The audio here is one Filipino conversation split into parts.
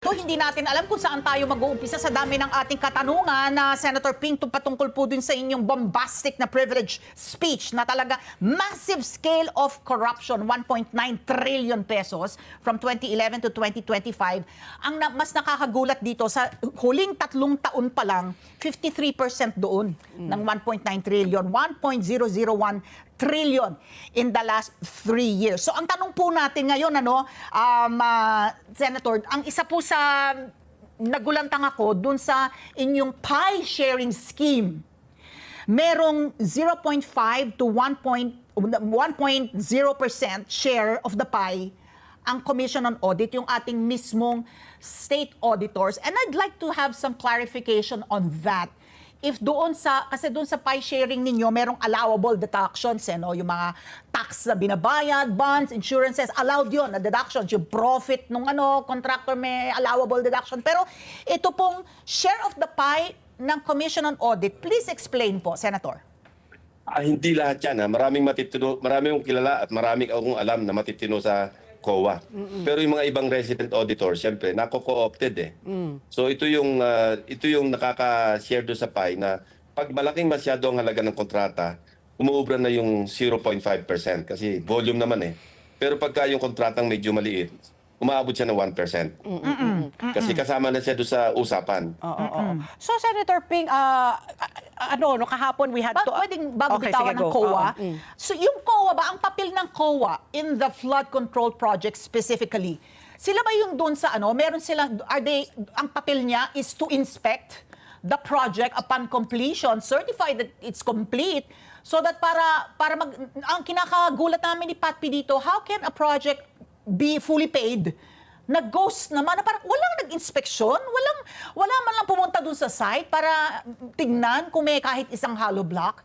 ito, hindi natin alam kung saan tayo mag-uumpisa sa dami ng ating katanungan na Senator Ping patungkol po dun sa inyong bombastic na privilege speech na talaga massive scale of corruption, 1.9 trillion pesos from 2011 to 2025. Ang mas nakakagulat dito, sa huling 3 taon pa lang, 53% doon ng 1.9 trillion, 1.001 trillion in the last 3 years. So ang tanong po natin ngayon, Senator, ang isa po sa nagulantang ako dun sa inyong pie sharing scheme, merong 0.5 to 1.0% share of the pie ang Commission on Audit, yung ating mismong state auditors. And I'd like to have some clarification on that. If doon kasi doon sa pie sharing ninyo, merong allowable deductions, yung mga tax na binabayad, bonds, insurances, allowed yun na deductions. Yung profit nung contractor may allowable deduction. Pero ito pong share of the pie ng Commission on Audit, please explain po, Senator. Hindi lahat yan. Maraming matitino, maraming kilala at maraming akong alam na matitino sa COA. Pero yung mga ibang resident auditors, siyempre, nako-co-opted . So ito yung nakaka-share doon sa pie na pag malaking masyado ang halaga ng kontrata, umuubra na yung 0.5% kasi volume naman . Pero pagka yung kontratang medyo maliit, umaabot siya ng 1%. Kasi kasama na siya doon sa usapan. So, Senator Ping, kahapon we had to... Pwedeng bago bitawan ng COA. So, yung COA ba, ang papel ng COA in the flood control project specifically, sila ba yung doon sa meron silang, ang papel niya is to inspect the project upon completion, certify that it's complete, so that ang kinakagulat namin ni Pat P dito, how can a project be fully paid? Nag-ghost naman, na parang walang nag-inspeksyon, wala man lang pumunta dun sa site para tignan kung may kahit isang hollow block.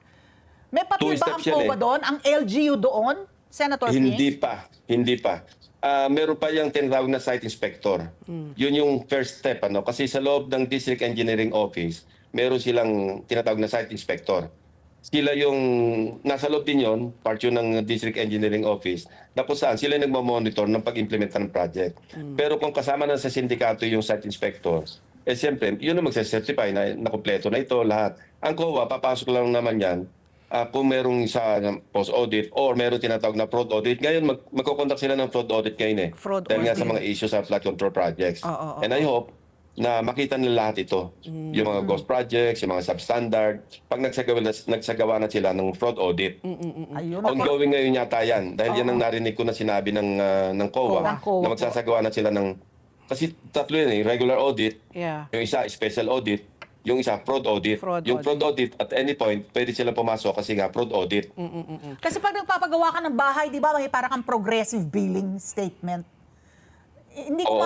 May papel ba ang COA doon? Ang LGU doon, Senator Ping? Hindi pa. Meron pa yung tinatawag na site inspector. Yun yung first step. Kasi sa loob ng District Engineering Office, meron silang tinatawag na site inspector. Sila yung nasa loob din yun, part yun ng District Engineering Office, na kung saan sila nagmamonitor ng pag-implementa ng project. Pero kung kasama na sa sindikato yung site inspectors, siyempre, yun ang magsacertify na kompleto na ito lahat. Ang COA, papasok lang naman yan kung merong isa post-audit or meron tinatawag na fraud audit. Ngayon, magkukondak sila ng fraud audit ngayon . Dahil nga sa mga issues sa flood control projects. And I hope na makita nila lahat ito. Yung mga ghost projects, yung mga substandard. Pag nagsagawa na sila ng fraud audit. Ongoing ngayon yata yan. Dahil yan ang narinig ko na sinabi ng COA na magsasagawa na sila ng... Kasi tatlo yun regular audit, yung isa special audit, yung isa fraud audit. Yung fraud audit, at any point, pwede sila pumasok kasi nga fraud audit. Kasi pag nagpapagawa ka ng bahay, di ba, may parang progressive billing statement. Hindi ko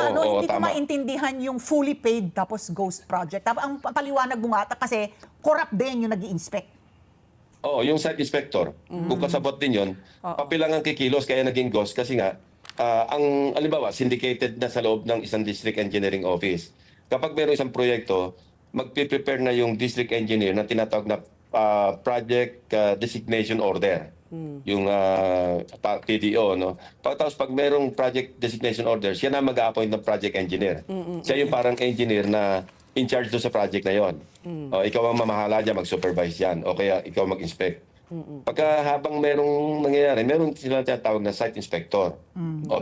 maintindihan yung fully paid tapos ghost project. Ang paliwanag mo nga kasi corrupt din yung nag-i-inspect. Yung site inspector. Kung kasabot din yun, papilang ang kikilos kaya naging ghost kasi nga ang alimbawa syndicated na sa loob ng isang district engineering office. Kapag mayroong isang proyekto, magpe-prepare na yung district engineer na tinatawag na project designation order. Yung PDO, Tapos pag merong project designation order, siya na mag-a-appoint ng project engineer. Siya yung parang engineer na in charge doon sa project na yon. Ikaw ang mamahala dyan, mag-supervise yan. O kaya ikaw mag-inspect. Pagka habang merong nangyayari, meron silang tinatawag na site inspector.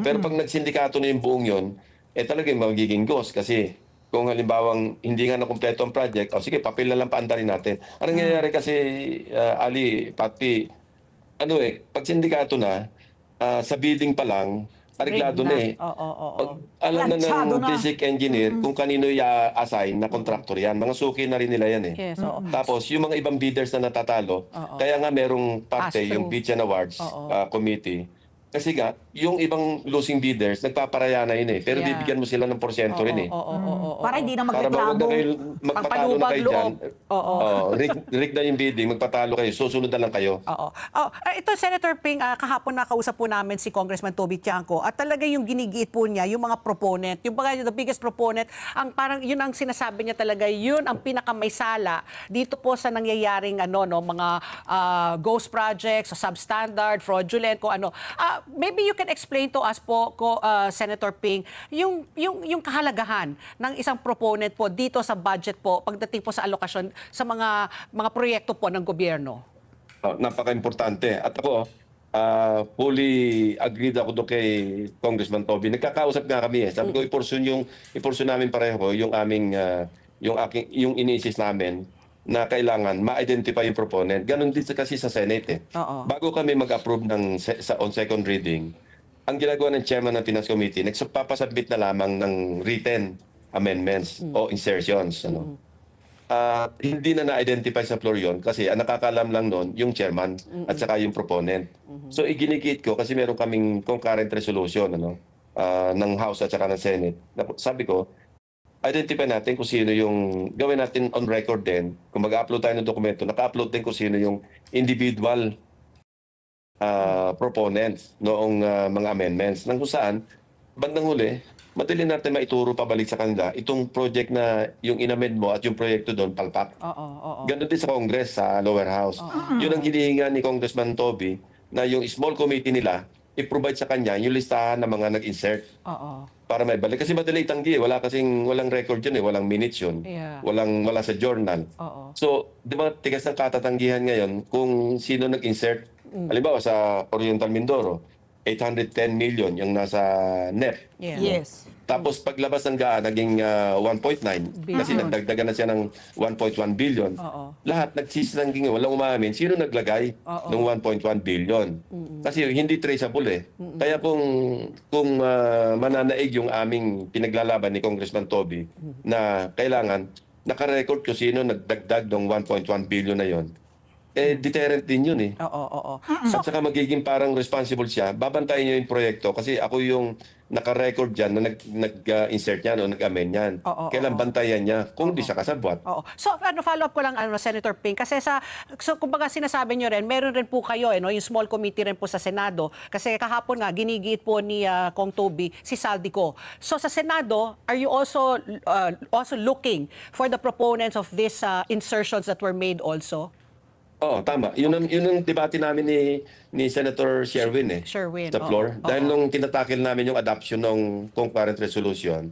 Pero pag nagsindikato na yung buong yon, talagang magiging ghost kasi kung halimbawang hindi nga nakumpleto ang project, sige, papel na lang paandarin natin. Ang nangyayari kasi, Ali, Pati, pag sindikato na, sa bidding pa lang, areglado na alam na ng district engineer kung kanino i-assign na contractor yan. Mga suki na rin nila yan . Tapos, yung mga ibang bidders na natatalo, kaya nga merong parte, yung Bids and Awards Committee. Kasi nga, yung ibang losing bidders, nagpaparaya na yun Pero bibigyan mo sila ng porsyento rin Para hindi na magreklamo. Magpatalo na kayo dyan. Rig na yung bidding, magpatalo kayo, susunod na lang kayo. Ito, Senator Ping, kahapon nakausap po namin si Congressman Toby Tiangco at talaga yung ginigiit po niya, yung mga proponent, yung the biggest proponent, parang yun ang sinasabi niya talaga, yun ang pinakamaysala dito po sa nangyayaring mga ghost projects, substandard, fraudulent, kung ano. Maybe you can explain to us po, Senator Ping, yung kahalagahan ng isang proponent po dito sa budget po pagdating po sa alokasyon sa mga proyekto po ng gobyerno. Napaka-importante. At ako, fully agreed ako doon kay Congressman Toby. Nagkakausap nga kami. Sabi ko, i-pursue namin pareho yung aming, yung iniisis namin na kailangan ma-identify yung proponent. Ganon din kasi sa Senate eh. Bago kami mag-approve on second reading, ang ginagawa ng chairman ng Finance Committee, nagpapasubmit na lamang ng written amendments o insertions. Hindi na na-identify sa floor yun kasi ang nakakalam lang nun yung chairman at saka yung proponent. So iginikit ko kasi meron kaming concurrent resolution ng House at saka ng Senate. Sabi ko, identify natin kung sino yung gawin natin on record din. Kung mag-upload tayo ng dokumento, naka-upload din kung sino yung individual proponents noong mga amendments. Nang kung saan, bandang huli, madali natin maituro pabalik sa kanila itong project na yung inamend mo at yung proyekto doon palpak. Ganon din sa Congress, sa lower house. Yun ang hinihinga ni Congressman Toby na yung small committee nila i-provide sa kanya yung listahan ng mga nag-insert. Para may balik. Kasi madali itanggi. Walang record yun eh. Walang minutes yun. Wala sa journal. So, di ba tigas ng katatanggihan ngayon kung sino nag-insert. Halimbawa sa Oriental Mindoro, 810 million yung nasa NEP. Yes. Tapos paglabas ng GAA, naging 1.9. Kasi nagdagdagan na siya ng 1.1 billion. Lahat nagsisangking, walang umamin. Sino naglagay ng 1.1 billion? Kasi hindi traceable eh. Kaya kung mananaig yung aming pinaglalaban ni Congressman Toby na kailangan nakarecord ko sino nagdagdag ng 1.1 billion na yon. Deterrent din yun eh. At saka magiging parang responsible siya. Babantayan niyo yung proyekto kasi ako yung naka-record dyan na nag-insert yan o nag-amend yan. Kailan bantayan niya kung di siya kasabwat. So, follow up ko lang, Senator Ping, kasi kumbaga sinasabi niyo rin, meron rin po kayo, yung small committee rin po sa Senado, kasi kahapon nga, ginigiit po ni Kong Toby si Saldico. So, sa Senado, are you also looking for the proponents of these insertions that were made also? Tama. Yun ang debate namin ni Senator Sherwin sa floor. Dahil nung tinatakil namin yung adoption ng concurrent resolution,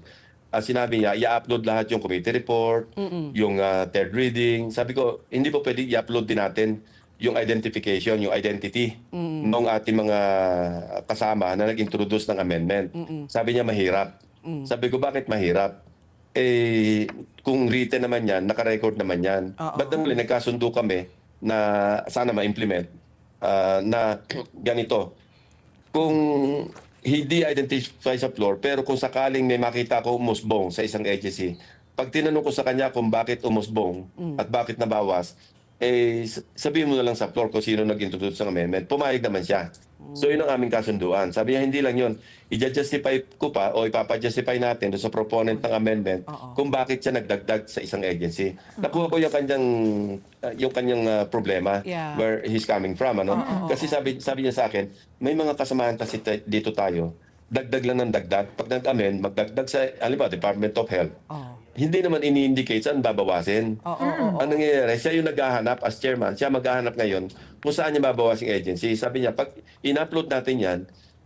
sinabi niya, i-upload lahat yung committee report, yung third reading. Sabi ko, hindi po pwede i-upload din natin yung identification, yung identity ng ating mga kasama na nag-introduce ng amendment. Sabi niya, mahirap. Sabi ko, bakit mahirap? Kung written naman yan, naka-record naman yan. Ba't muli nagkasundo kami na sana ma-implement na ganito. Kung hindi identify sa floor, pero kung sakaling may makita ko umusbong sa isang agency, pag tinanong ko sa kanya kung bakit umusbong at bakit nabawas, sabihin mo na lang sa floor kung sino nag-introduce ng amendment. Pumayag naman siya. So yun ang aming kasunduan. Sabi niya, hindi lang yun. I-justify ko pa o ipapa-justify natin doon sa proponent ng amendment kung bakit siya nagdagdag sa isang agency. Nakuha ko yung kanyang problema where he's coming from. Kasi sabi niya sa akin, may mga kasamahan kasi dito tayo, dagdag lang ng dagdag. Pag nag-amend, magdagdag sa Department of Health. Hindi naman ini-indicate saan babawasin. Ang nangyayari, siya yung naghahanap as chairman, siya maghahanap ngayon kung saan niya babawas yung agency. Sabi niya, pag in-upload natin yan,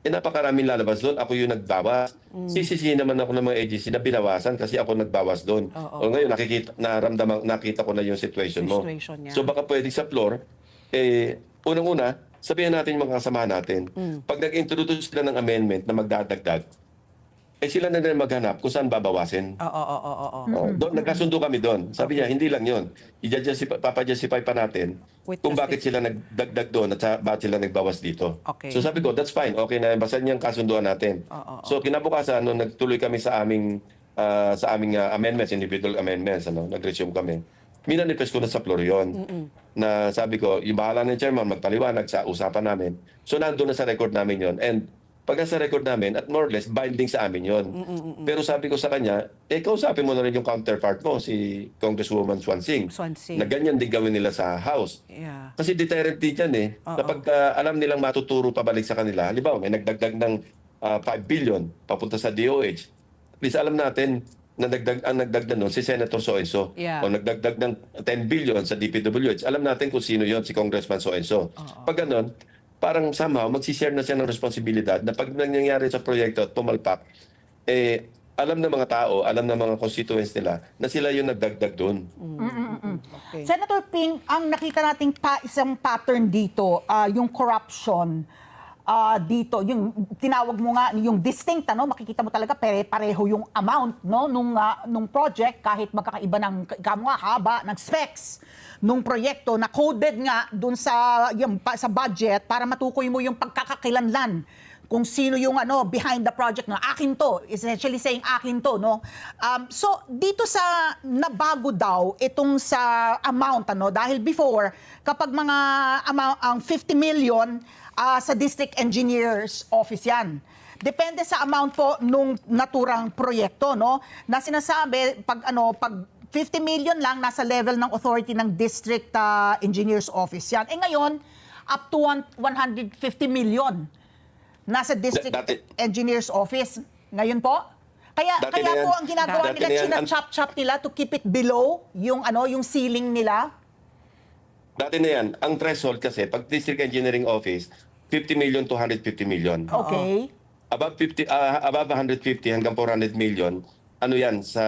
napakaraming lalabas doon, ako yung nagbawas. Sisisihin naman ako ng mga agency na binawasan kasi ako nagbawas doon. O ngayon, nakita ko na yung situation mo. So baka pwede sa floor, unang-una, sabihin natin yung mga kasama natin. Pag nag-introduce sila ng amendment na magdadagdag, sila na rin maghanap kung saan babawasin. Nagkasundo kami doon. Sabi niya, hindi lang yun. Papa-justify pa natin kung bakit sila nagdagdag doon at bakit sila nagbawas dito. So sabi ko, that's fine. Okay na, basta niyang kasunduan natin. So kinabukasan, nung nagtuloy kami sa aming amendments, individual amendments, nag-resume kami. Minanifest ko na sa floor yun. Na sabi ko, yung bahala ng chairman, magpaliwanag sa usapan namin. So nandun na sa record namin yun. And pag nasa record namin, at more or less, binding sa amin yun. Pero sabi ko sa kanya, kausapin mo na rin yung counterpart mo, si Congresswoman Swansing. Na ganyan din gawin nila sa House. Kasi deterrent din yan eh. Kapag alam nilang matuturo pabalik sa kanila, halimbawa, may nagdagdag ng 5 billion papunta sa DOH. Please alam natin na nagdagdag nun si Senator So-and-so. O nagdagdag ng 10 billion sa DPWH. Alam natin kung sino yon si Congressman So-and-so. Pag ganon, parang somehow magsishare na siya ng responsibilidad na pag nangyayari sa proyekto at pumalpak, alam ng mga tao, alam ng mga constituents nila na sila yung nagdagdag doon. Okay. Senator Ping, ang nakita nating isang pattern dito, yung corruption dito, yung tinawag mo nga, yung distinct, makikita mo talaga pareho yung amount nung project kahit magkakaiba ng haba ng specs nung proyekto na coded nga dun sa budget para matukoy mo yung pagkakakilanlan kung sino yung behind the project na akin to, essentially saying akin to, no? So dito sa nabago daw itong sa amount, dahil before kapag mga ang 50 million sa district engineer's office yan. Depende sa amount po nung naturang proyekto, no? Na sinasabi pag 50 million lang nasa level ng authority ng district engineer's office yan. Ngayon up to 150 million nasa district engineer's office. Ngayon po, kaya po ang ginagawa nila, china-chop-chop nila to keep it below yung yung ceiling nila. Dati na yan, ang threshold kasi pag district engineering office, 50 million to 150 million. Okay. Above 150 hanggang 400 million, ano yan sa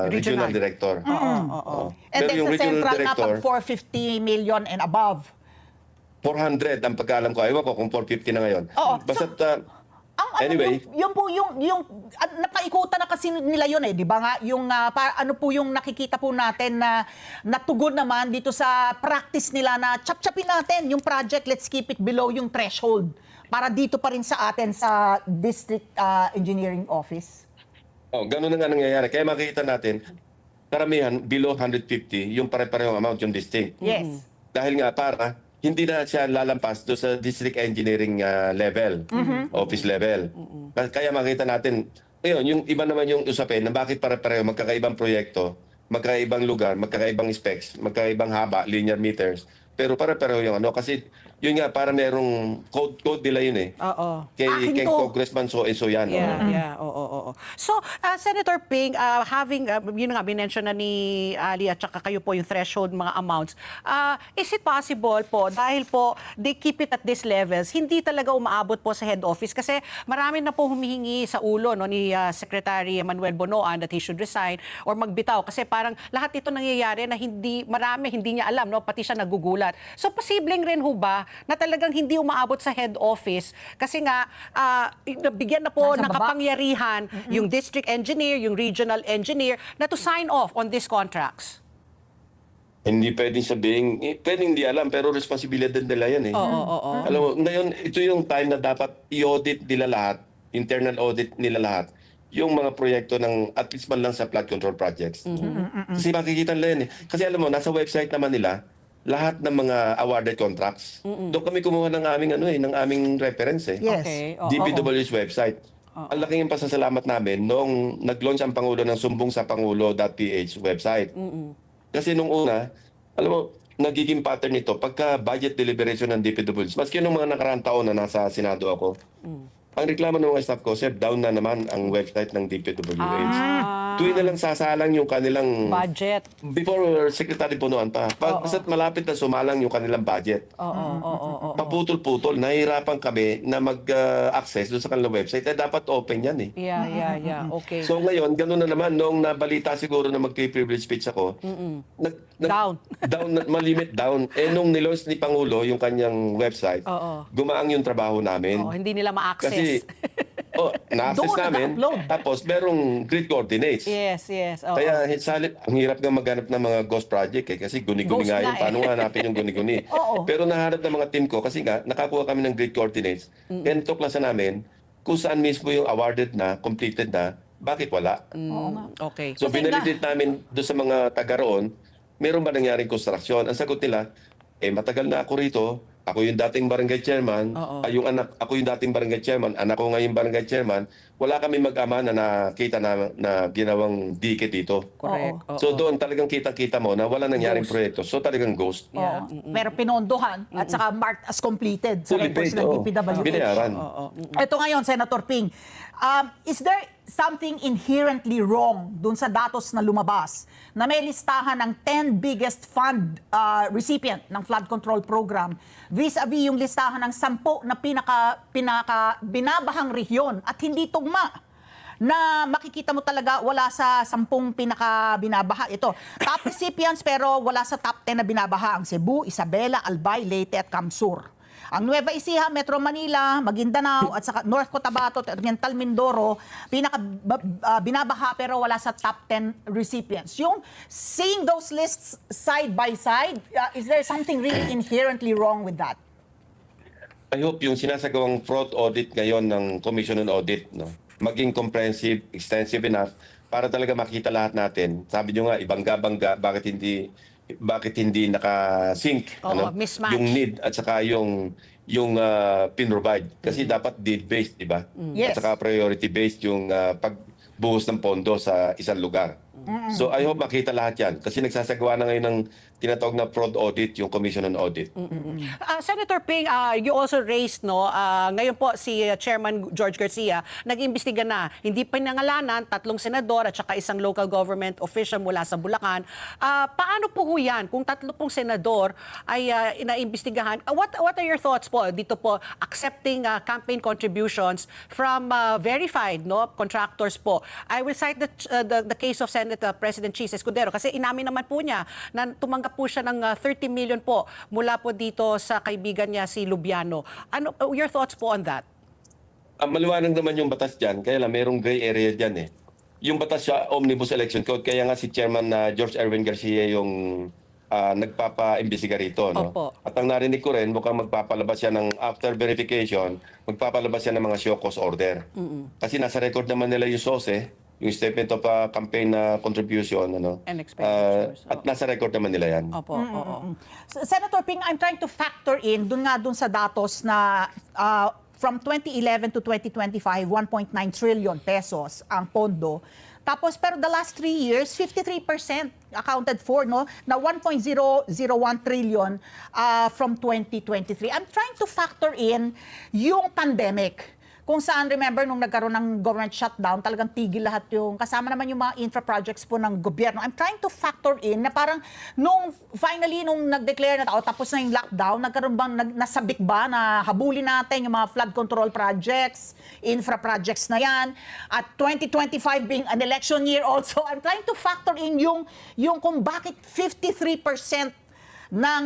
regional director. And Pero then yung sa regional central na director, pag 450 million and above. 400 ang pagkaalam ko. Ewan ko kung 450 na ngayon. Oo. Basta, Anyway, yung napaikutan na kasi nila yun di ba nga? Yung ano po yung nakikita po natin na natugon naman dito sa practice nila na chap-chapin natin yung project, let's keep it below yung threshold para dito pa rin sa atin sa district engineering office. ganun na nga nangyayari. Kaya makikita natin, karamihan below 150, yung pare-parehong amount, yung distinct. Yes. Dahil nga para hindi na siya lalampas do sa district engineering level, office level. Kaya makita natin, ngayon, yung iba naman yung usapin na bakit pare-pareho magkakaibang proyekto, magkakaibang lugar, magkakaibang specs, magkakaibang haba, linear meters, pero pare-pareho yung kasi yun nga, para merong code nila yun Oo. Kay Congressman so yan. Oo. So, Senator Ping, having, yun nga, binention na ni Ali at saka kayo po yung threshold mga amounts, is it possible po, dahil po they keep it at these levels, hindi talaga umaabot po sa head office? Kasi marami na po humihingi sa ulo ni Secretary Manuel Bonoan that he should resign or magbitaw. Kasi parang lahat ito nangyayari na hindi niya alam, pati siya nagugulat. So, posibleng rin ho ba na talagang hindi umaabot sa head office kasi nga bigyan na po ng kapangyarihan yung district engineer, yung regional engineer na to sign off on these contracts? Hindi pwedeng sabihin, pwedeng hindi alam, pero responsibilidad nila yan Oo. Alam mo, ngayon, ito yung time na dapat i-audit nila lahat, internal audit nila lahat, yung mga proyekto ng, at least man lang sa flood control projects. Kasi makikita nila yan Kasi alam mo, nasa website naman nila, lahat ng mga awarded contracts. Doon kami kumuha ng aming ng aming reference Yes. Okay. DPW's website. Ang laking pasasalamat namin noong nag-launch ang Pangulo ng Sumbong sa Pangulo.ph website. Kasi nung una, alam mo, nagiging pattern nito pagka budget deliberation ng DPWs. Maski nung mga nakaraang taon na nasa Senado ako, ang reklamo ng mga staff ko, sir, down na naman ang website ng DPWH. Tuwing na lang sasalang yung kanilang budget. Before Secretary Bonoan pa. Basta't malapit na sumalang yung kanilang budget. Paputol-putol. Nahihirapan kami na mag-access doon sa kanilang website. Dapat open yan Yeah. Okay. So ngayon, gano'n na naman. Noong nabalita siguro na mag-privilege speech ako, Down. malimit down. Nung nilaunch ni Pangulo yung kanyang website, gumaang yung trabaho namin. Hindi nila ma-access. Kasi, na-access namin. Tapos, merong grid coordinates. Yes. Kaya, ang hirap nga maghanap ng mga ghost project kasi guni-guni nga yun. Paano nga hanapin yung guni-guni? Pero nahanap ng mga team ko kasi nga, nakakuha kami ng grid coordinates. Kaya tuklasan namin kung saan mismo yung awarded na, completed na, bakit wala? Okay. So, binalidate namin doon sa mga taga roon, meron ba nangyaring construction? Ang sagot nila, matagal na ako rito. Ako yung dating barangay chairman, ako yung dating barangay chairman, anak ko ngayon barangay chairman, wala kami mag-ama na nakita na ginawang dike dito. Correct. So doon talagang kitang-kita mo na wala nangyaring proyekto. So talagang ghost. Pero pinondohan at saka marked as completed sa Fully records paid, ng DPWH. binayaran. Ito ngayon, Senator Ping, is there something inherently wrong dun sa datos na lumabas na may listahan ng 10 biggest fund recipient ng flood control program vis-a-vis yung listahan ng 10 na pinaka binabahang rehiyon at hindi tugma na makikita mo talaga wala sa 10 pinaka binabaha. Ito, top recipients pero wala sa top 10 na binabaha ang Cebu, Isabela, Albay, Leyte at Camsur. Ang Nueva Ecija, Metro Manila, Maguindanao at saka North Cotabato at Oriental Mindoro, binabaha pero wala sa top 10 recipients. Yung seeing those lists side by side, is there something really inherently wrong with that? I hope yung sinasagawang fraud audit ngayon ng Commission on Audit, no, maging comprehensive, extensive enough para talaga makita lahat natin. Sabi nyo nga, ibangga-bangga, bakit hindi naka-sync mismatch. yung need at saka yung pin-provide. Kasi dapat need-based, di ba? Yes. At saka priority-based yung pagbuhos ng pondo sa isang lugar. So I hope makita lahat yan. Kasi nagsasagawa na ngayon ng tinatawag na fraud audit, yung Commission on Audit. Senator Ping, you also raised, ngayon po si Chairman George Garcia, nag-imbestiga na, hindi pinangalanan, 3 senador at saka isang local government official mula sa Bulacan. Paano po yan? Kung 3 pong senador ay inaimbestigahan, what are your thoughts po dito po accepting campaign contributions from verified contractors po? I will cite the case of Senate President Chis Escudero kasi inamin naman po niya na tumanggap po siya ng 30 million po mula po dito sa kaibigan niya si Lubiano. Ano your thoughts po on that? Maliwanag naman yung batas dyan, kaya lang merong gray area dyan eh. Yung batas sa Omnibus Election Code, kaya nga si Chairman George Erwin Garcia yung nagpapa-imbestiga rito. No? Opo. At ang narinig ko rin, mukhang magpapalabas siya ng after verification, magpapalabas siya ng mga show cause order. Kasi nasa record naman nila yung SOSE, yung statement of campaign contribution, And expenditures. at nasa record naman nila yan. Opo, Senator Ping, I'm trying to factor in dun sa datos na from 2011 to 2025, 1.9 trillion pesos ang pondo. Tapos, pero the last 3 years, 53% accounted for, na 1.001 trillion from 2023. I'm trying to factor in yung pandemic. Kung saan, remember, nung nagkaroon ng government shutdown, talagang tigil lahat yung, kasama naman yung mga infra projects po ng gobyerno. I'm trying to factor in na parang, finally, nung nag-declare na tapos na yung lockdown, nagkaroon bang, nasabik ba na habulin natin yung mga flood control projects, infra projects na yan, at 2025 being an election year also, I'm trying to factor in yung kung bakit 53% ng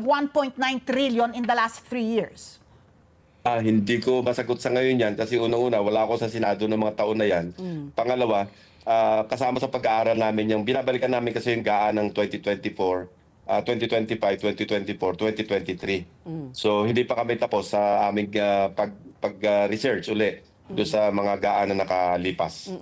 1.9 trillion in the last 3 years. Hindi ko masagot sa ngayon yan kasi unang-una, wala ako sa Senado ng mga taon na yan. Pangalawa, kasama sa pag-aaral namin yung binabalikan namin kasi yung GAA ng 2024, 2025, 2024, 2023. So hindi pa kami tapos sa aming pag-research uli doon sa mga GAA na nakalipas.